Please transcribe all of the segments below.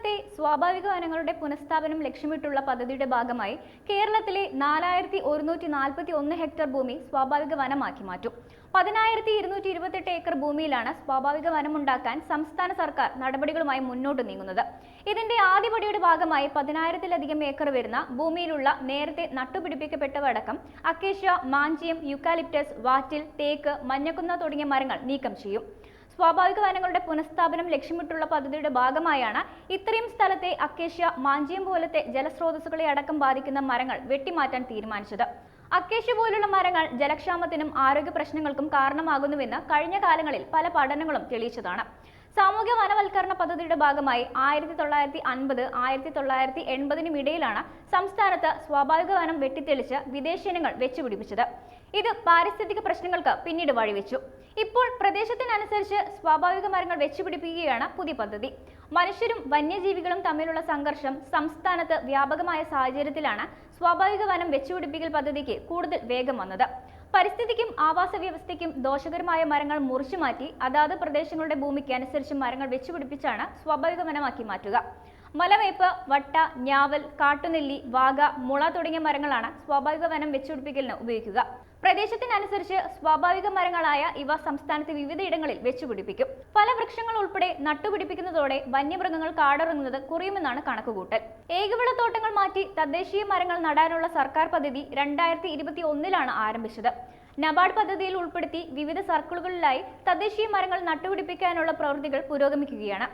സംസ്ഥാനത്തെ സ്വാഭാവിക വനങ്ങളുടെ പുനഃസ്ഥാപനം ലക്ഷ്യമിട്ടുള്ള പദ്ധതിയുടെ ഭാഗമായി കേരളത്തിലെ 4141 ഹെക്ടർ ഭൂമി സ്വാഭാവിക വനമാക്കി മാറ്റും. 10228 ഏക്കർ ഭൂമിയിലാണ് സ്വാഭാവിക വനമുണ്ടാക്കാൻ സംസ്ഥാന സർക്കാർ നടപടികളുമായി മുന്നോട്ട് നീങ്ങുന്നത്. ഇതിന്റെ ആദ്യപടിയുടെ ഭാഗമായി 10,000-ലധികം ഏക്കർ വരുന്ന ഭൂമിയിലുള്ള നേരത്തെ നട്ടുപിടിപ്പിക്കപ്പെട്ടവടക്കം അക്കേഷ്യ, മാഞ്ചിയം, യൂക്കാലിപ്റ്റസ്, വാറ്റിൽ, തേക്ക്, മഞ്ഞക്കുന്ന തുടങ്ങിയ മരങ്ങൾ നീക്കം ചെയ്യും. സ്വാഭാവിക വനങ്ങളുടെ പുനഃസ്ഥാപനം ലക്ഷ്യമിട്ടുള്ള പദ്ധതിയുടെ ഭാഗമായാണ് ഇത്രയും സ്ഥലത്തെ അക്കേഷ്യ, മാഞ്ചിയം പോലത്തെ ജലസ്രോതസ്സുകളെ അടക്കം ബാധിക്കുന്ന മരങ്ങൾ വെട്ടിമാറ്റാൻ തീരുമാനിച്ചത്. അക്കേഷ്യ പോലുള്ള മരങ്ങൾ ജലക്ഷാമത്തിനും ആരോഗ്യ പ്രശ്നങ്ങൾക്കും കാരണമാകുന്നുവെന്ന് കഴിഞ്ഞ കാലങ്ങളിൽ പല പഠനങ്ങളും തെളിയിച്ചതാണ്. സാമൂഹ്യ വനവൽക്കരണ പദ്ധതിയുടെ ഭാഗമായി 1950-1980 ഇടയിലാണ് സംസ്ഥാനത്ത് സ്വാഭാവിക വനം വെട്ടിത്തെളിച്ച് വിദേശിനങ്ങൾ വെച്ചുപിടിപ്പിച്ചത്. ഇത് പാരിസ്ഥിതിക പ്രശ്നങ്ങൾക്ക് പിന്നീട് വഴിവെച്ചു. ഇപ്പോൾ പ്രദേശത്തിനനുസരിച്ച് സ്വാഭാവിക മരങ്ങൾ വെച്ചുപിടിപ്പിക്കുകയാണ് പുതിയ പദ്ധതി. മനുഷ്യരും വന്യജീവികളും തമ്മിലുള്ള സംഘർഷം സംസ്ഥാനത്ത് വ്യാപകമായ സാഹചര്യത്തിലാണ് സ്വാഭാവിക വനം വെച്ചുപിടിപ്പിക്കൽ പദ്ധതിക്ക് കൂടുതൽ വേഗം വന്നത്. പരിസ്ഥിതിക്കും ആവാസ വ്യവസ്ഥയ്ക്കും ദോഷകരമായ മരങ്ങൾ മുറിച്ചുമാറ്റി അതാത് പ്രദേശങ്ങളുടെ ഭൂമിക്ക് അനുസരിച്ച് മരങ്ങൾ വെച്ചുപിടിപ്പിച്ചാണ് സ്വാഭാവിക വനമാക്കി മാറ്റുക. മലവേപ്പ്, വട്ട, ഞാവൽ, കാട്ടുനെല്ലി, വാഗ, മുള തുടങ്ങിയ മരങ്ങളാണ് സ്വാഭാവിക വനം വെച്ചുപിടിപ്പിക്കലിന് ഉപയോഗിക്കുക. പ്രദേശത്തിനനുസരിച്ച് സ്വാഭാവിക മരങ്ങളായ ഇവ സംസ്ഥാനത്ത് വിവിധയിടങ്ങളിൽ വെച്ചുപിടിപ്പിക്കും. ഫലവൃക്ഷങ്ങൾ ഉൾപ്പെടെ നട്ടുപിടിപ്പിക്കുന്നതോടെ വന്യമൃഗങ്ങൾ കാടിറങ്ങുന്നത് കുറയുമെന്നാണ് കണക്കുകൂട്ടൽ. ഏകവിളത്തോട്ടങ്ങൾ മാറ്റി തദ്ദേശീയ മരങ്ങൾ നടാനുള്ള സർക്കാർ പദ്ധതി 2021 ആരംഭിച്ചത്. നബാർഡ് പദ്ധതിയിൽ ഉൾപ്പെടുത്തി വിവിധ സർക്കിളുകളിലായി തദ്ദേശീയ മരങ്ങൾ നട്ടുപിടിപ്പിക്കാനുള്ള പ്രവൃത്തികൾ പുരോഗമിക്കുകയാണ്.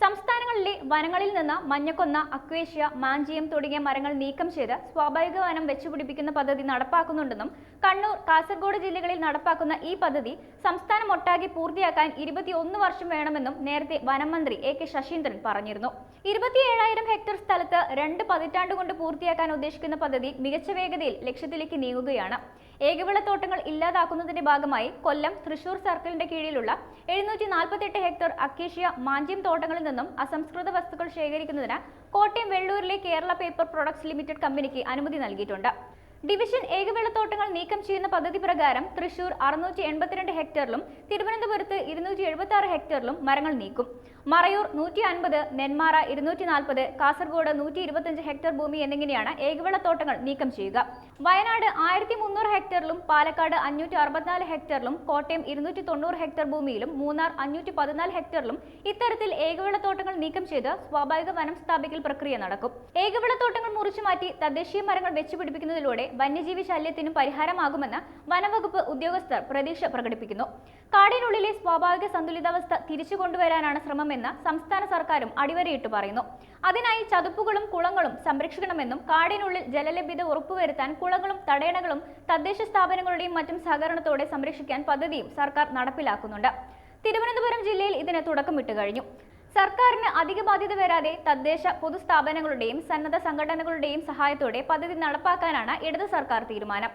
സംസ്ഥാനങ്ങളിലെ വനങ്ങളിൽ നിന്ന് മഞ്ഞക്കൊന്ന, അക്വേഷ്യ, മാഞ്ചിയം തുടങ്ങിയ മരങ്ങൾ നീക്കം ചെയ്ത് സ്വാഭാവിക വനം വെച്ചുപിടിപ്പിക്കുന്ന പദ്ധതി നടപ്പാക്കുന്നുണ്ടെന്നും കണ്ണൂർ, കാസർഗോഡ് ജില്ലകളിൽ നടപ്പാക്കുന്ന ഈ പദ്ധതി സംസ്ഥാനമൊട്ടാകെ പൂർത്തിയാക്കാൻ 21 വർഷം വേണമെന്നും നേരത്തെ വനം മന്ത്രി AK ശശീന്ദ്രൻ പറഞ്ഞിരുന്നു. 27,000 ഹെക്ടർ സ്ഥലത്ത് 2 പതിറ്റാണ്ട് കൊണ്ട് പൂർത്തിയാക്കാൻ ഉദ്ദേശിക്കുന്ന പദ്ധതി മികച്ച വേഗതയിൽ ലക്ഷ്യത്തിലേക്ക് നീങ്ങുകയാണ്. ഏകവിളത്തോട്ടങ്ങൾ ഇല്ലാതാക്കുന്നതിന്റെ ഭാഗമായി കൊല്ലം, തൃശൂർ സർക്കിളിന്റെ കീഴിലുള്ള 748 ഹെക്ടർ അക്കേഷ്യ, മാഞ്ചിയം തോട്ടങ്ങളിൽ നിന്നും അസംസ്കൃത വസ്തുക്കൾ ശേഖരിക്കുന്നതിന് കോട്ടയം വെള്ളൂരിലെ കേരള പേപ്പർ പ്രൊഡക്ട്സ് ലിമിറ്റഡ് കമ്പനിക്ക് അനുമതി നൽകിയിട്ടുണ്ട്. ഡിവിഷൻ ഏകവിളത്തോട്ടങ്ങൾ നീക്കം ചെയ്യുന്ന പദ്ധതി പ്രകാരം തൃശൂർ 682 ഹെക്ടറിലും തിരുവനന്തപുരത്ത് 276 ഹെക്ടറിലും മരങ്ങൾ നീക്കും. മറയൂർ 150, നെന്മാറ 240, കാസർഗോഡ് 125 ഹെക്ടർ ഭൂമി എന്നിങ്ങനെയാണ് ഏകവിളത്തോട്ടങ്ങൾ നീക്കം ചെയ്യുക. വയനാട് 1300 ഹെക്ടറിലും പാലക്കാട് 564 ഹെക്ടറിലും കോട്ടയം 290 ഹെക്ടർ ഭൂമിയിലും മൂന്നാർ 514 ഹെക്ടറിലും ഇത്തരത്തിൽ ഏകവിളത്തോട്ടങ്ങൾ നീക്കം ചെയ്ത് സ്വാഭാവിക വനം സ്ഥാപിക്കൽ പ്രക്രിയ നടക്കും. ഏകവിളത്തോട്ടങ്ങൾ മുറിച്ചുമാറ്റി തദ്ദേശീയ മരങ്ങൾ വെച്ചുപിടിപ്പിക്കുന്നതിലൂടെ വന്യജീവി ശല്യത്തിനും പരിഹാരമാകുമെന്ന് വനംവകുപ്പ് ഉദ്യോഗസ്ഥർ പ്രതീക്ഷ പ്രകടിപ്പിക്കുന്നു. കാടിനുള്ളിലെ സ്വാഭാവിക സന്തുലിതാവസ്ഥ തിരിച്ചു കൊണ്ടുവരാനാണ് ശ്രമമെന്ന് സംസ്ഥാന സർക്കാരും അടിവരയിട്ട് പറയുന്നു. അതിനായി ചതുപ്പുകളും കുളങ്ങളും സംരക്ഷിക്കണമെന്നും കാടിനുള്ളിൽ ജലലഭ്യത ഉറപ്പുവരുത്താൻ കുളങ്ങളും തടയണകളും തദ്ദേശ സ്ഥാപനങ്ങളുടെയും മറ്റും സഹകരണത്തോടെ സംരക്ഷിക്കാൻ പദ്ധതിയും സർക്കാർ നടപ്പിലാക്കുന്നുണ്ട്. തിരുവനന്തപുരം ജില്ലയിൽ ഇതിന് തുടക്കമിട്ട് കഴിഞ്ഞു. സർക്കാരിന് അധിക ബാധ്യത വരാതെ തദ്ദേശ പൊതുസ്ഥാപനങ്ങളുടെയും സന്നദ്ധ സംഘടനകളുടെയും സഹായത്തോടെ പദ്ധതി നടപ്പാക്കാനാണ് ഇടത് സർക്കാർ തീരുമാനം.